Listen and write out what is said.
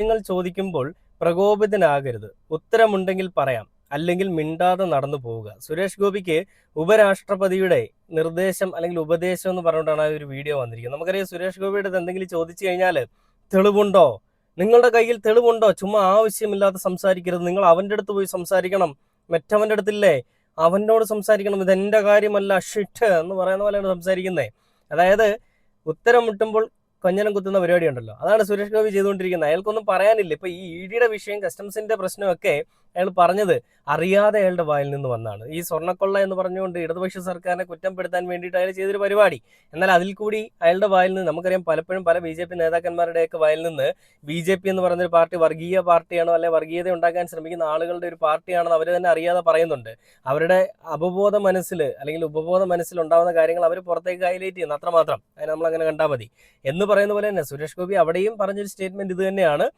നിങ്ങൾ ചോദിക്കുമ്പോൾ പ്രകോപിതനാകരുത്. ഉത്തരമുണ്ടെങ്കിൽ പറയാം, അല്ലെങ്കിൽ മിണ്ടാതെ നടന്നു പോവുക. സുരേഷ് ഗോപിക്ക് ഉപരാഷ്ട്രപതിയുടെ നിർദ്ദേശം അല്ലെങ്കിൽ ഉപദേശം എന്ന് പറഞ്ഞുകൊണ്ടാണ് ആ ഒരു വീഡിയോ വന്നിരിക്കുന്നത്. നമുക്കറിയാം സുരേഷ് ഗോപിയുടെ എന്തെങ്കിലും ചോദിച്ചു കഴിഞ്ഞാൽ തെളിവുണ്ടോ, നിങ്ങളുടെ കയ്യിൽ തെളിവുണ്ടോ, ചുമ്മാ ആവശ്യമില്ലാതെ സംസാരിക്കരുത്, നിങ്ങൾ അവൻ്റെ അടുത്ത് പോയി സംസാരിക്കണം, മറ്റവൻ്റെ അടുത്തില്ലേ അവനോട് സംസാരിക്കണം, ഇതെന്റെ കാര്യമല്ല ഷിറ്റ് എന്ന് പറയുന്ന പോലെയാണ് സംസാരിക്കുന്നത്. അതായത് ഉത്തരം മുട്ടുമ്പോൾ കൊഞ്ഞനം കുത്തുന്ന പരിപാടി ഉണ്ടല്ലോ, അതാണ് സുരേഷ് ഗോപി ചെയ്തുകൊണ്ടിരിക്കുന്നത്. അയാൾക്കൊന്നും പറയാനില്ല. ഇപ്പൊ ഈ ഇഡിയുടെ വിഷയം, കസ്റ്റംസിന്റെ പ്രശ്നമൊക്കെ അയാൾ പറഞ്ഞത് അറിയാതെ അയാളുടെ വായിൽ നിന്ന് വന്നാണ്. ഈ സ്വർണ്ണക്കൊള്ള എന്ന് പറഞ്ഞുകൊണ്ട് ഇടതുപക്ഷ സർക്കാരിനെ കുറ്റപ്പെടുത്താൻ വേണ്ടിയിട്ട് അയാൾ ചെയ്തൊരു പരിപാടി. എന്നാൽ അതിൽ കൂടി അയാളുടെ വായിൽ നിന്ന് നമുക്കറിയാം, പലപ്പോഴും പല BJP നേതാക്കന്മാരുടെയൊക്കെ വായിൽ നിന്ന് BJP എന്ന് പറയുന്നൊരു പാർട്ടി വർഗീയ പാർട്ടിയാണോ, അല്ലെ വർഗീയത ഉണ്ടാക്കാൻ ശ്രമിക്കുന്ന ആളുകളുടെ ഒരു പാർട്ടിയാണെന്ന് അവർ തന്നെ അറിയാതെ പറയുന്നുണ്ട്. അവരുടെ അപബോധ മനസ്സിൽ അല്ലെങ്കിൽ ഉപബോധ മനസ്സിൽ ഉണ്ടാകുന്ന കാര്യങ്ങൾ അവർ പുറത്തേക്ക് ഹൈലൈറ്റ് ചെയ്യുന്നു, അത്രമാത്രം. അതിന് നമ്മൾ അങ്ങനെ കണ്ടാൽ മതി എന്ന് പറയുന്ന പോലെ തന്നെ സുരേഷ് ഗോപി അവിടെയും പറഞ്ഞൊരു സ്റ്റേറ്റ്മെന്റ് ഇത് തന്നെയാണ്.